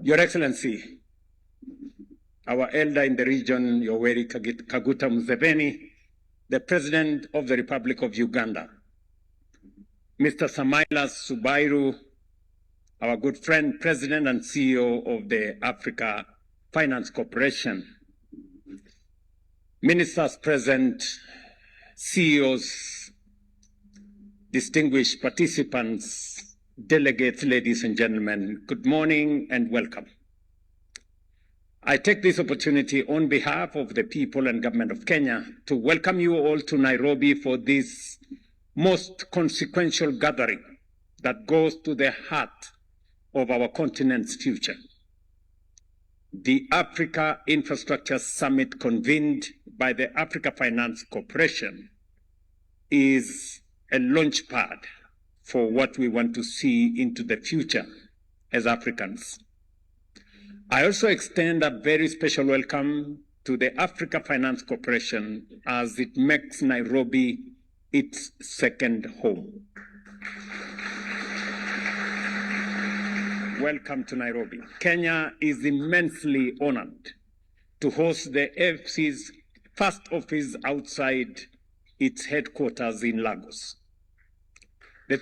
Your Excellency, our elder in the region, Yoweri Kaguta Museveni, the President of the Republic of Uganda, Mr. Samaila Subairu, our good friend, President and CEO of the Africa Finance Corporation, Ministers present, CEOs, distinguished participants, delegates, ladies and gentlemen, good morning and welcome. I take this opportunity on behalf of the people and government of Kenya to welcome you all to Nairobi for this most consequential gathering that goes to the heart of our continent's future. The Africa Infrastructure Summit convened by the Africa Finance Corporation is a launchpad for what we want to see into the future as Africans. I also extend a very special welcome to the Africa Finance Corporation as it makes Nairobi its second home. Welcome to Nairobi. Kenya is immensely honored to host the AFC's first office outside its headquarters in Lagos. The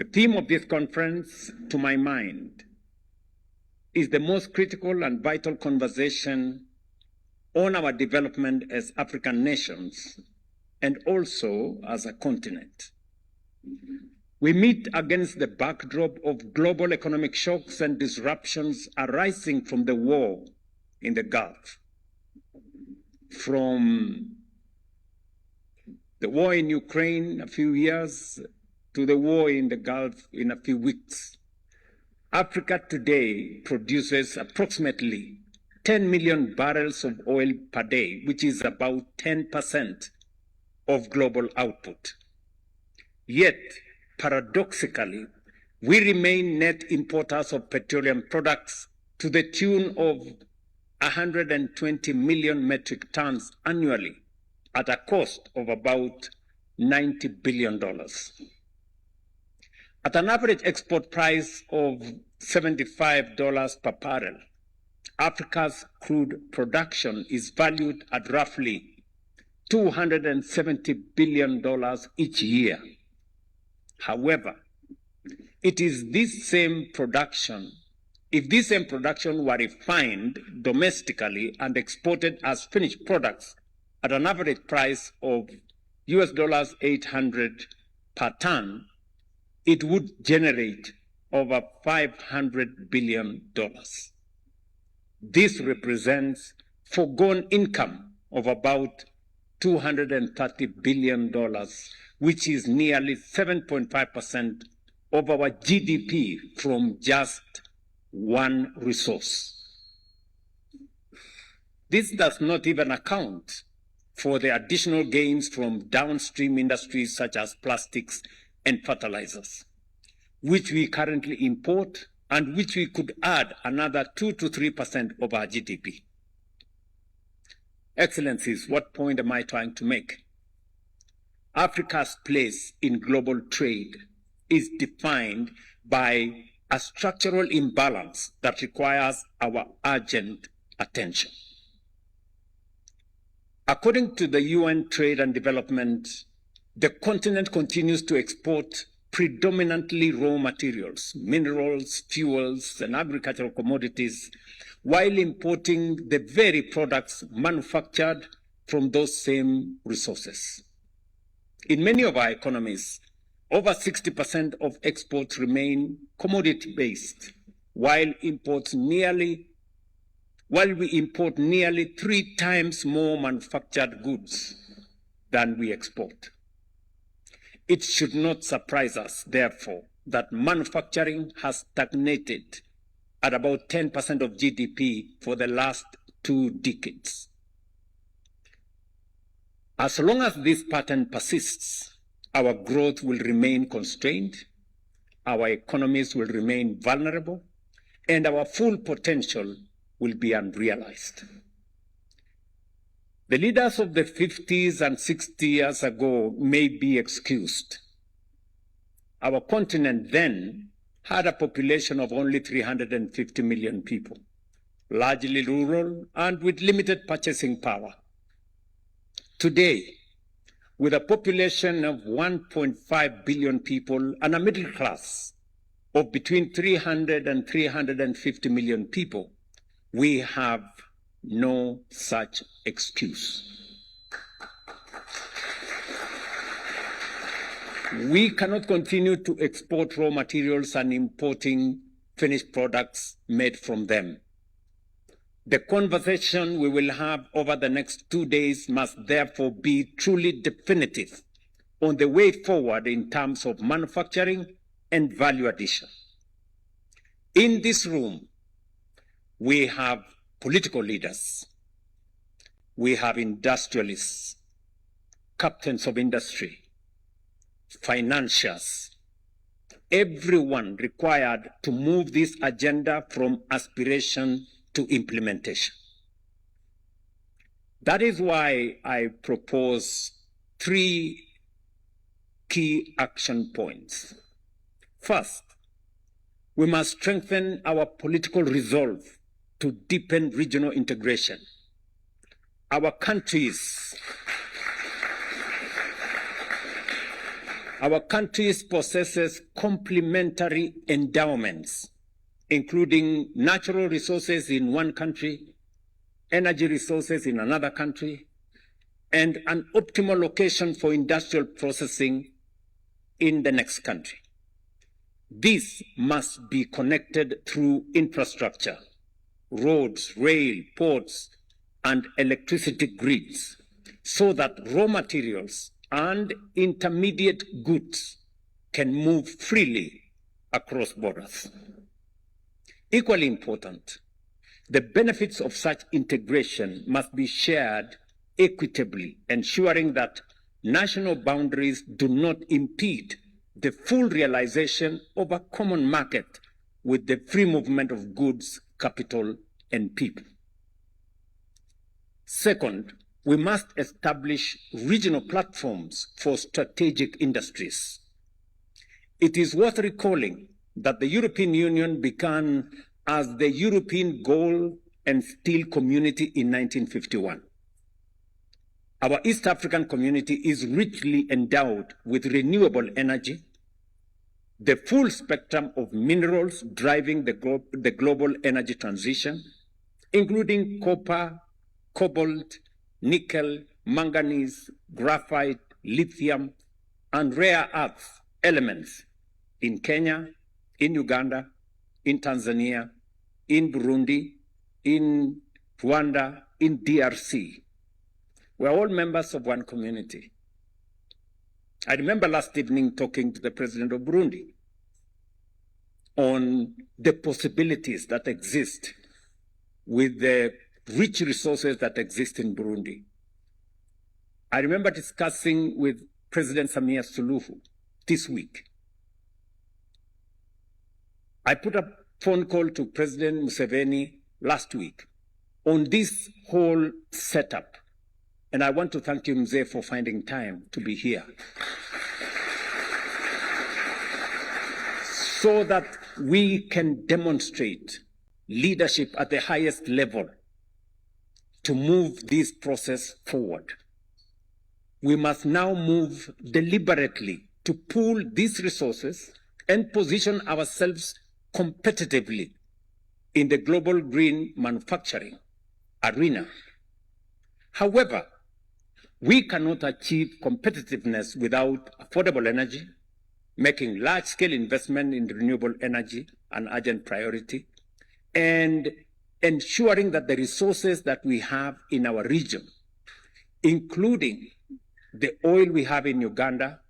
theme of this conference, to my mind, is the most critical and vital conversation on our development as African nations and also as a continent. We meet against the backdrop of global economic shocks and disruptions arising from the war in the Gulf, from the war in Ukraine a few years to the war in the Gulf in a few weeks. Africa today produces approximately 10 million barrels of oil per day, which is about 10% of global output. Yet, paradoxically, we remain net importers of petroleum products to the tune of 120 million metric tons annually at a cost of about $90 billion. At an average export price of $75 per barrel, Africa's crude production is valued at roughly $270 billion each year. However, it is this same production, if this same production were refined domestically and exported as finished products at an average price of US $800 per ton, it would generate over $500 billion. This represents foregone income of about $230 billion, which is nearly 7.5% of our GDP from just one resource. This does not even account for the additional gains from downstream industries such as plastics and fertilizers, which we currently import and which we could add another 2 to 3% of our GDP. Excellencies, what point am I trying to make? Africa's place in global trade is defined by a structural imbalance that requires our urgent attention. According to the UN Trade and Development, the continent continues to export predominantly raw materials, minerals, fuels, and agricultural commodities, while importing the very products manufactured from those same resources. In many of our economies, over 60% of exports remain commodity-based, while we import nearly 3 times more manufactured goods than we export. It should not surprise us, therefore, that manufacturing has stagnated at about 10% of GDP for the last 2 decades. As long as this pattern persists, our growth will remain constrained, our economies will remain vulnerable, and our full potential will be unrealized. The leaders of the 50s and 60 years ago may be excused. Our continent then had a population of only 350 million people, largely rural and with limited purchasing power. Today, with a population of 1.5 billion people and a middle class of between 300 and 350 million people, we have no such excuse. We cannot continue to export raw materials and importing finished products made from them. The conversation we will have over the next 2 days must therefore be truly definitive on the way forward in terms of manufacturing and value addition. In this room, we have political leaders, we have industrialists, captains of industry, financiers, everyone required to move this agenda from aspiration to implementation. That is why I propose 3 key action points. First, we must strengthen our political resolve to deepen regional integration. Our countries possesses complementary endowments, including natural resources in one country, energy resources in another country, and an optimal location for industrial processing in the next country. This must be connected through infrastructure, roads, rail, ports, and electricity grids, so that raw materials and intermediate goods can move freely across borders. Equally important, the benefits of such integration must be shared equitably, ensuring that national boundaries do not impede the full realization of a common market with the free movement of goods, capital, and people. Second, we must establish regional platforms for strategic industries. It is worth recalling that the European Union began as the European Gold and Steel Community in 1951. Our East African community is richly endowed with renewable energy, the full spectrum of minerals driving the global energy transition, including copper, cobalt, nickel, manganese, graphite, lithium, and rare earth elements in Kenya, in Uganda, in Tanzania, in Burundi, in Rwanda, in DRC. We're all members of one community. I remember last evening talking to the president of Burundi on the possibilities that exist with the rich resources that exist in Burundi. I remember discussing with President Samia Suluhu this week. I put a phone call to President Museveni last week on this whole setup. And I want to thank you, Mzee, for finding time to be here. So that we can demonstrate leadership at the highest level to move this process forward. We must now move deliberately to pool these resources and position ourselves competitively in the global green manufacturing arena. However, we cannot achieve competitiveness without affordable energy, making large-scale investment in renewable energy an urgent priority, and ensuring that the resources that we have in our region, including the oil we have in Uganda,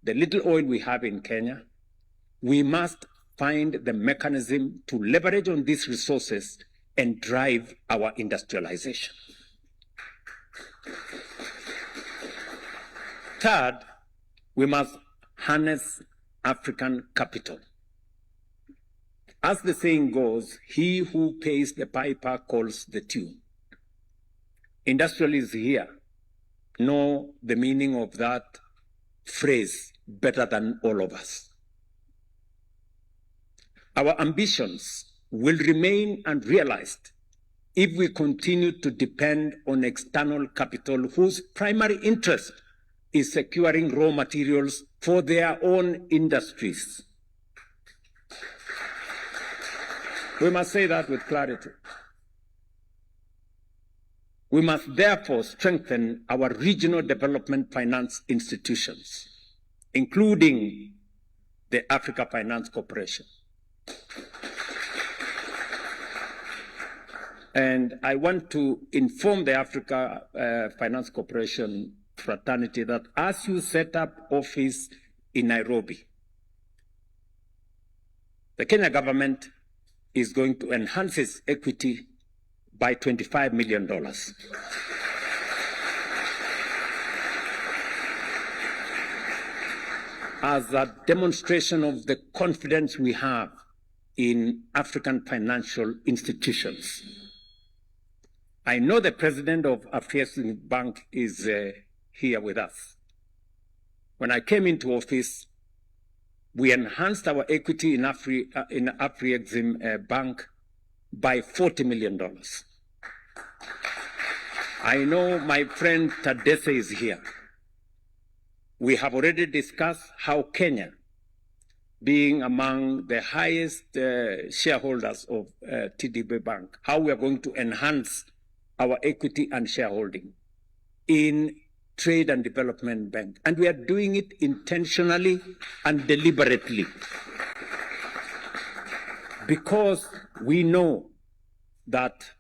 the little oil we have in Kenya, we must find the mechanism to leverage on these resources and drive our industrialization. Third, we must harness African capital. As the saying goes, he who pays the piper calls the tune. Industrialists here know the meaning of that phrase better than all of us. Our ambitions will remain unrealized if we continue to depend on external capital whose primary interest is securing raw materials for their own industries. We must say that with clarity. We must therefore strengthen our regional development finance institutions, including the Africa Finance Corporation. And I want to inform the Africa Finance Corporation fraternity that as you set up office in Nairobi, the Kenya government is going to enhance its equity by $25 million. As a demonstration of the confidence we have in African financial institutions. I know the president of Afrexim Bank is here with us. When I came into office, we enhanced our equity in Afrexim Bank by $40 million. I know my friend Tadesse is here. We have already discussed how Kenya, being among the highest shareholders of TDB Bank, how we are going to enhance our equity and shareholding in Trade and Development Bank. And we are doing it intentionally and deliberately because we know that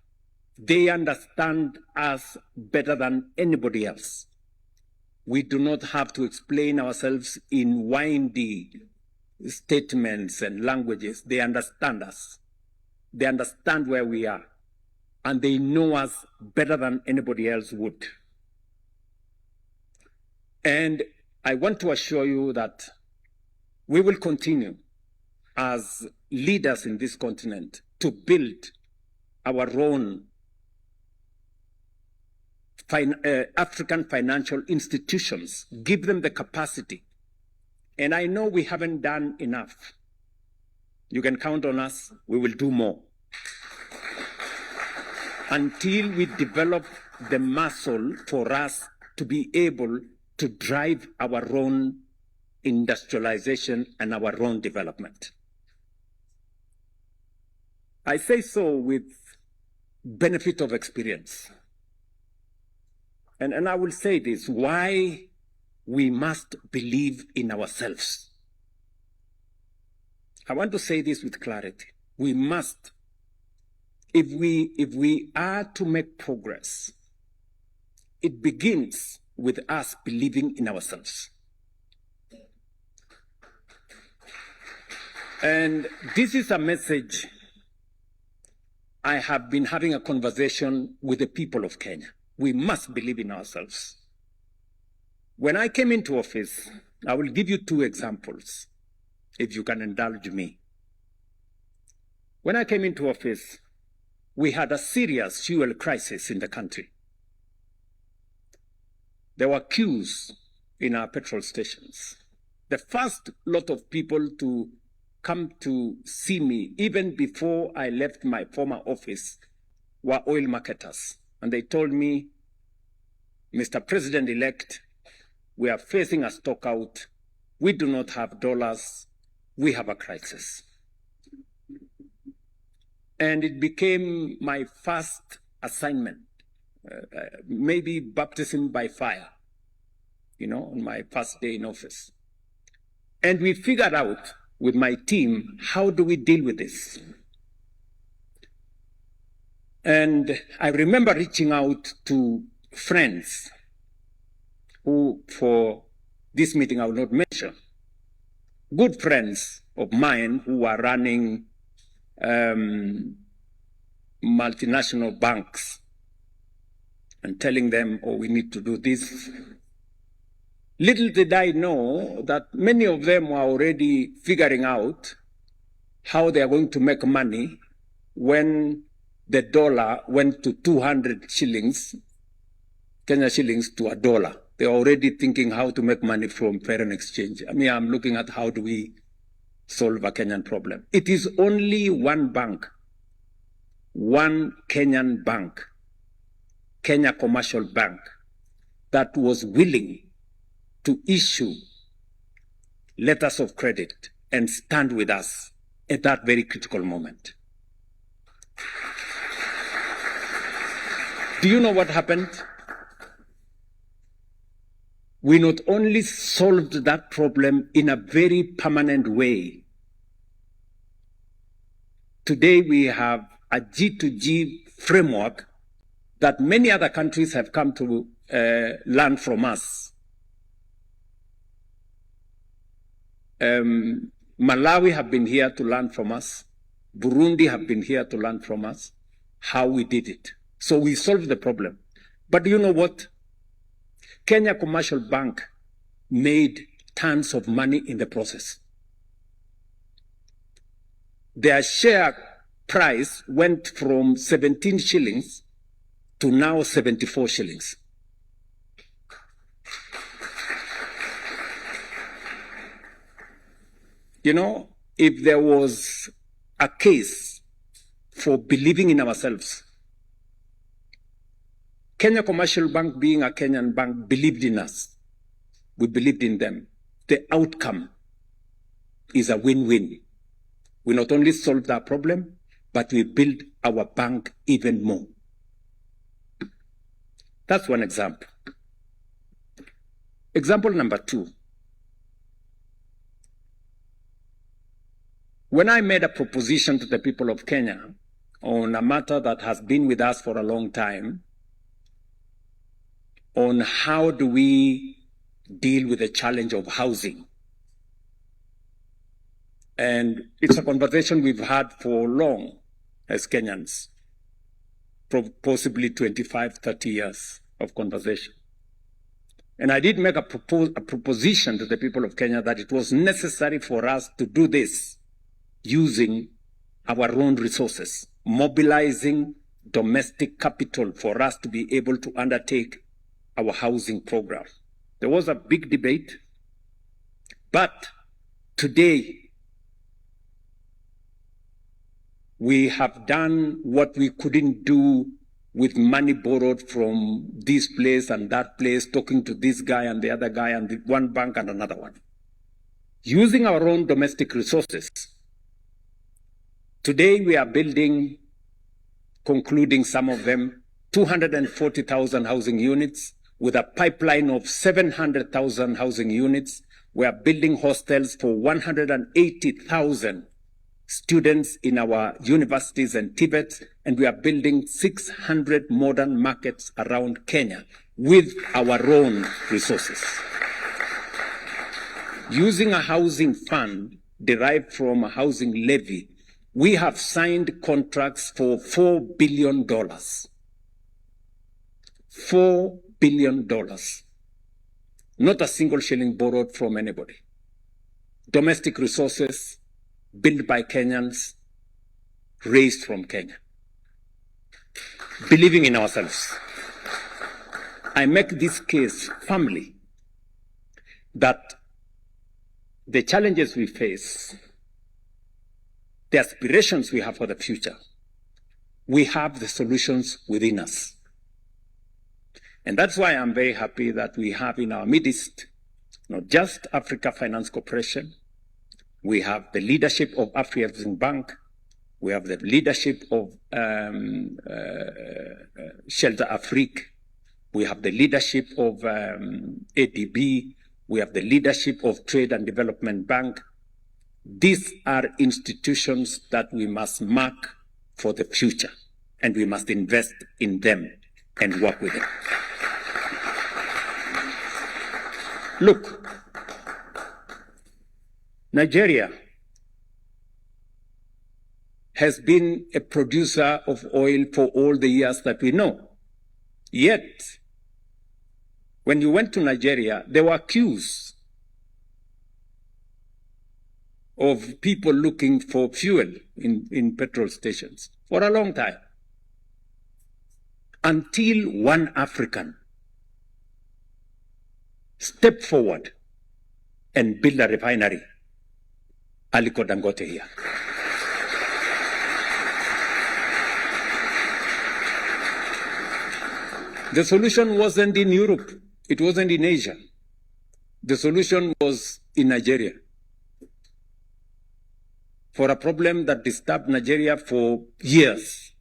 they understand us better than anybody else. We do not have to explain ourselves in windy statements and languages. They understand us. They understand where we are. And they know us better than anybody else would. And I want to assure you that we will continue as leaders in this continent to build our own African financial institutions, give them the capacity. And I know we haven't done enough. You can count on us, we will do more. Until we develop the muscle for us to be able to drive our own industrialization and our own development. I say so with benefit of experience. And I will say this, why we must believe in ourselves. I want to say this with clarity. We must. If we are to make progress, it begins with us believing in ourselves. And this is a message I have been having a conversation with the people of Kenya. We must believe in ourselves. When I came into office, I will give you two examples, if you can indulge me. When I came into office, we had a serious fuel crisis in the country. There were queues in our petrol stations. The first lot of people to come to see me, even before I left my former office, were oil marketers. And they told me, Mr. President-elect, we are facing a stock out. We do not have dollars. We have a crisis. And it became my first assignment, maybe baptism by fire, on my first day in office. And we figured out with my team, how do we deal with this? And I remember reaching out to friends who, for this meeting I will not mention, good friends of mine who are running multinational banks and telling them, oh, we need to do this. Little did I know that many of them were already figuring out how they are going to make money when the dollar went to 200 shillings, Kenya shillings to $1. They're already thinking how to make money from foreign exchange. I mean, I'm looking at how do we solve a Kenyan problem. It is only one bank, one Kenyan bank, Kenya Commercial Bank, that was willing to issue letters of credit and stand with us at that very critical moment. Do you know what happened? We not only solved that problem in a very permanent way. Today we have a G2G framework that many other countries have come to learn from us. Malawi have been here to learn from us. Burundi have been here to learn from us how we did it. So we solved the problem. But do you know what? Kenya Commercial Bank made tons of money in the process. Their share price went from 17 shillings to now 74 shillings. You know, if there was a case for believing in ourselves, Kenya Commercial Bank, being a Kenyan bank, believed in us. We believed in them. The outcome is a win-win. We not only solved our problem, but we built our bank even more. That's one example. Example number 2. When I made a proposition to the people of Kenya on a matter that has been with us for a long time, on how do we deal with the challenge of housing. And it's a conversation we've had for long as Kenyans, possibly 25, 30 years of conversation. And I did make a proposition to the people of Kenya that it was necessary for us to do this using our own resources, mobilizing domestic capital for us to be able to undertake our housing program. There was a big debate, but today we have done what we couldn't do with money borrowed from this place and that place, talking to this guy and the other guy and the one bank and another one. Using our own domestic resources, today we are building, concluding some of them, 240,000 housing units, with a pipeline of 700,000 housing units. We are building hostels for 180,000 students in our universities and TVETs, and we are building 600 modern markets around Kenya with our own resources. Using a housing fund derived from a housing levy, we have signed contracts for $4 billion. $4 billion. Not a single shilling borrowed from anybody. Domestic resources built by Kenyans, raised from Kenya. Believing in ourselves. I make this case firmly that the challenges we face, the aspirations we have for the future, we have the solutions within us. And that's why I'm very happy that we have in our midst not just Africa Finance Corporation, we have the leadership of Afri-Exim Bank, we have the leadership of Shelter Afrique, we have the leadership of ADB, we have the leadership of Trade and Development Bank. These are institutions that we must mark for the future, and we must invest in them and work with them. Look, Nigeria has been a producer of oil for all the years that we know. Yet, when you went to Nigeria, there were queues of people looking for fuel in petrol stations for a long time, until one African stepped forward and built a refinery Aliko Dangote here. The solution wasn't in Europe. It wasn't in Asia. The solution was in Nigeria. For a problem that disturbed Nigeria for years.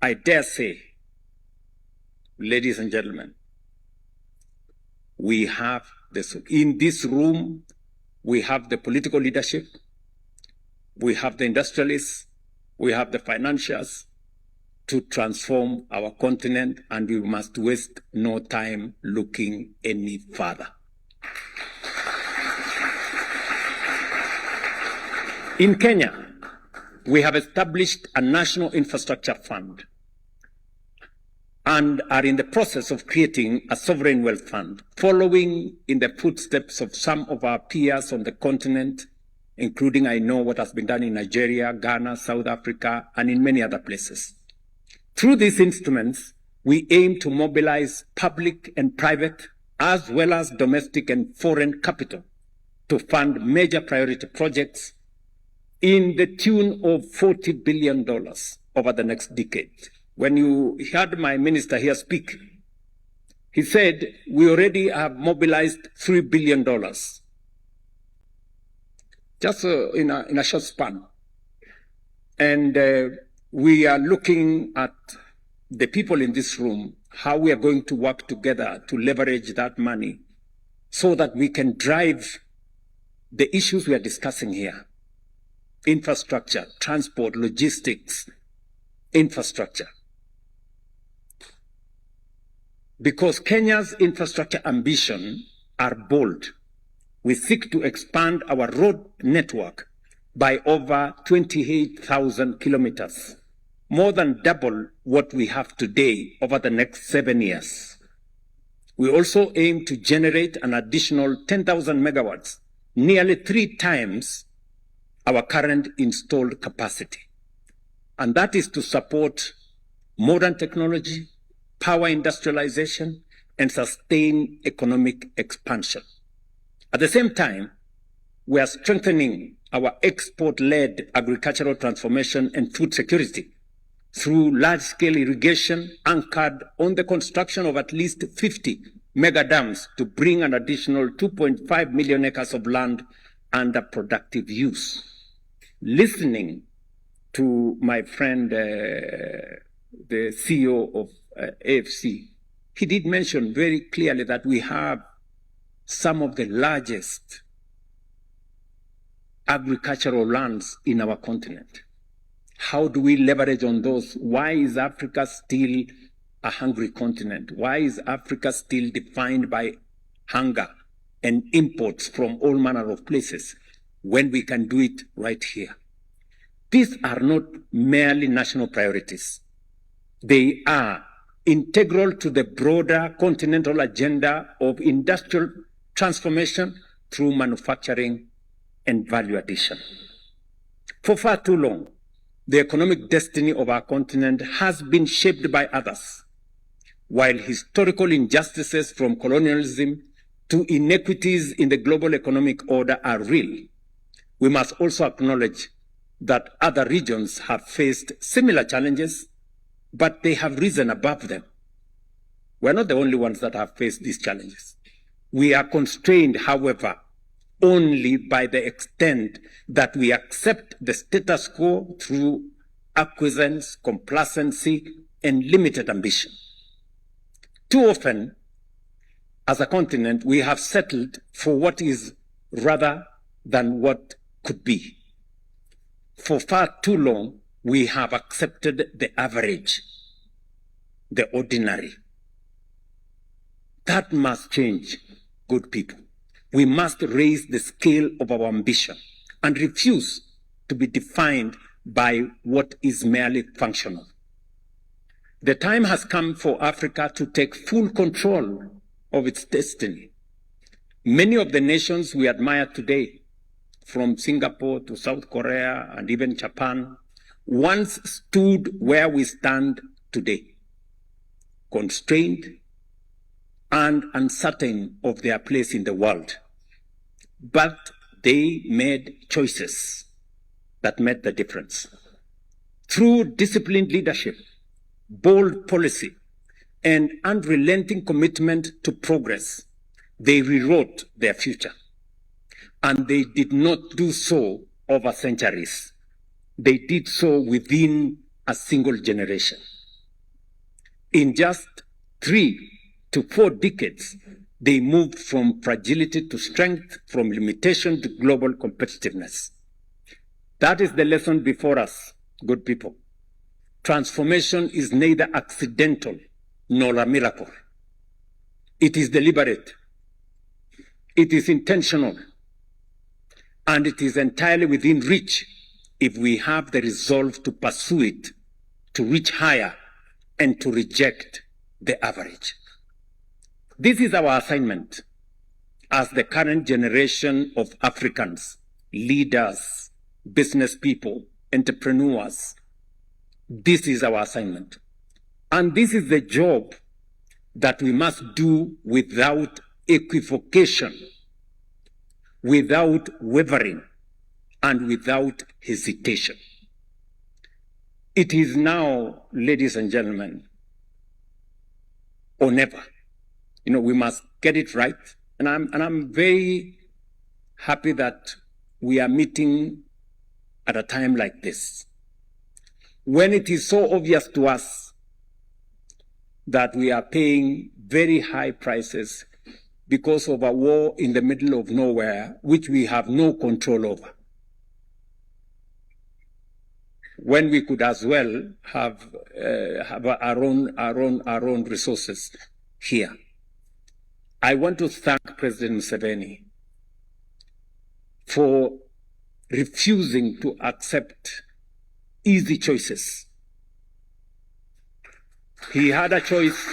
I dare say, ladies and gentlemen, we have this, in this room, we have the political leadership, we have the industrialists, we have the financiers to transform our continent, and we must waste no time looking any further. In Kenya, we have established a national infrastructure fund and are in the process of creating a sovereign wealth fund, following in the footsteps of some of our peers on the continent, including, I know, what has been done in Nigeria, Ghana, South Africa, and in many other places. Through these instruments, we aim to mobilize public and private, as well as domestic and foreign capital, to fund major priority projects in the tune of $40 billion over the next decade. When you heard my minister here speak, he said we already have mobilized $3 billion just in a short span. And we are looking at the people in this room, how we are going to work together to leverage that money so that we can drive the issues we are discussing here. Infrastructure, transport, logistics, infrastructure. Because Kenya's infrastructure ambition are bold. We seek to expand our road network by over 28,000 kilometers, more than double what we have today over the next 7 years. We also aim to generate an additional 10,000 megawatts, nearly 3 times our current installed capacity. And that is to support modern technology, power industrialization, and sustain economic expansion. At the same time, we are strengthening our export-led agricultural transformation and food security through large-scale irrigation anchored on the construction of at least 50 mega dams to bring an additional 2.5 million acres of land under productive use. Listening to my friend, the CEO of AFC, he did mention very clearly that we have some of the largest agricultural lands in our continent. How do we leverage on those? Why is Africa still a hungry continent? Why is Africa still defined by hunger and imports from all manner of places when we can do it right here? These are not merely national priorities. They are integral to the broader continental agenda of industrial transformation through manufacturing and value addition. For far too long, the economic destiny of our continent has been shaped by others. While historical injustices from colonialism to inequities in the global economic order are real, we must also acknowledge that other regions have faced similar challenges, but they have risen above them. We're not the only ones that have faced these challenges. We are constrained, however, only by the extent that we accept the status quo through acquiescence, complacency, and limited ambition. Too often, as a continent, we have settled for what is rather than what could be. For far too long, we have accepted the average, the ordinary. That must change, good people. We must raise the scale of our ambition and refuse to be defined by what is merely functional. The time has come for Africa to take full control of its destiny. Many of the nations we admire today, from Singapore to South Korea and even Japan, once stood where we stand today, constrained and uncertain of their place in the world. but they made choices that made the difference. Through disciplined leadership, bold policy, and unrelenting commitment to progress, they rewrote their future. And they did not do so over centuries. They did so within a single generation. In just 3 to 4 decades, they moved from fragility to strength, from limitation to global competitiveness. That is the lesson before us, good people. Transformation is neither accidental nor a miracle. It is deliberate. It is intentional. And it is entirely within reach if we have the resolve to pursue it, to reach higher, and to reject the average. This is our assignment as the current generation of Africans, leaders, business people, entrepreneurs. This is our assignment. And this is the job that we must do without equivocation, without wavering, and without hesitation. It is now, ladies and gentlemen, or never. We must get it right. And I'm very happy that we are meeting at a time like this, when it is so obvious to us that we are paying very high prices because of a war in the middle of nowhere, which we have no control over, when we could as well have our own resources here. I want to thank President Museveni for refusing to accept easy choices. He had a choice.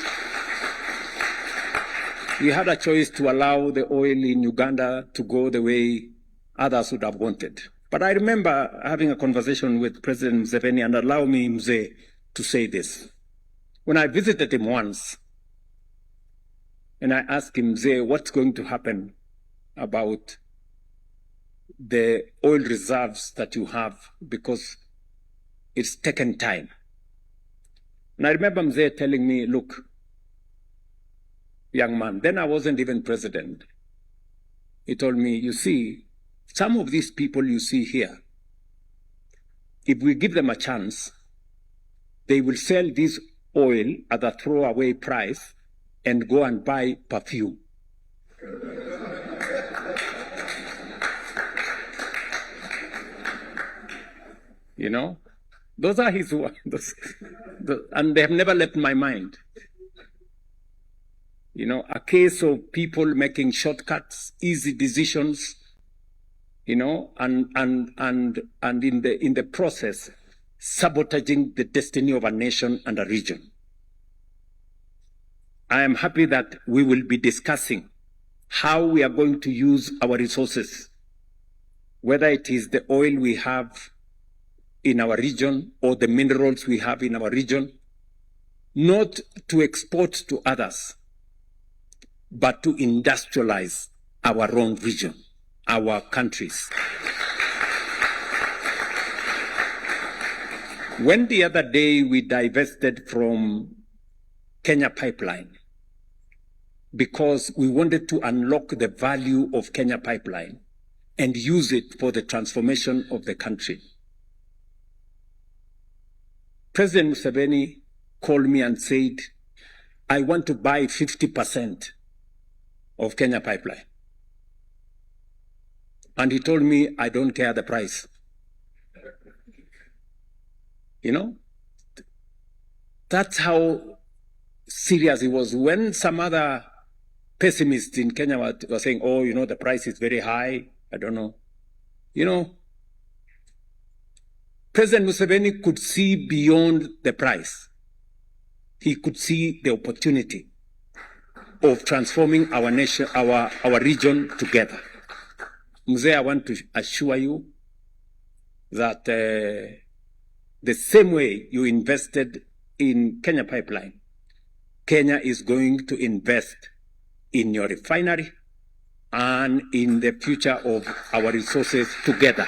He had a choice to allow the oil in Uganda to go the way others would have wanted. But I remember having a conversation with President Museveni, and allow me, Mzee, to say this. When I visited him once, and I asked him, Mzee, what's going to happen about the oil reserves that you have, because it's taken time. And I remember Mzee telling me, look, young man, then I wasn't even president. He told me, you see, some of these people you see here, if we give them a chance, they will sell this oil at a throwaway price and go and buy perfume. Those are his words. And they have never left my mind. A case of people making shortcuts, easy decisions, and in the process, sabotaging the destiny of a nation and a region. I am happy that we will be discussing how we are going to use our resources, whether it is the oil we have in our region or the minerals we have in our region, not to export to others, but to industrialize our own region, our countries. When the other day we divested from Kenya Pipeline because we wanted to unlock the value of Kenya Pipeline and use it for the transformation of the country, President Museveni called me and said, I want to buy 50% of Kenya Pipeline. And he told me, I don't care the price. That's how serious he was. When some other pessimists in Kenya were saying, oh, the price is very high, I don't know. President Museveni could see beyond the price. He could see the opportunity of transforming our nation, our region together. Mzee, I want to assure you that the same way you invested in Kenya Pipeline, Kenya is going to invest in your refinery, and in the future of our resources together.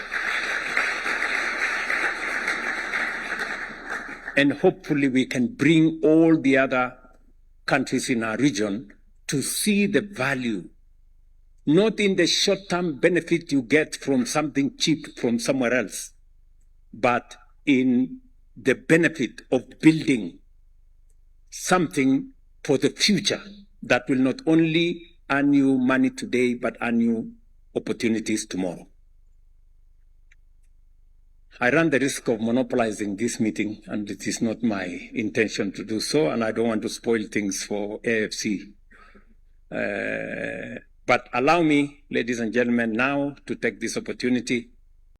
And hopefully we can bring all the other countries in our region to see the value, not in the short-term benefit you get from something cheap from somewhere else, but in the benefit of building something for the future that will not only earn you money today, but earn you opportunities tomorrow. I run the risk of monopolizing this meeting, and it is not my intention to do so, and I don't want to spoil things for AFC. But allow me, ladies and gentlemen, now to take this opportunity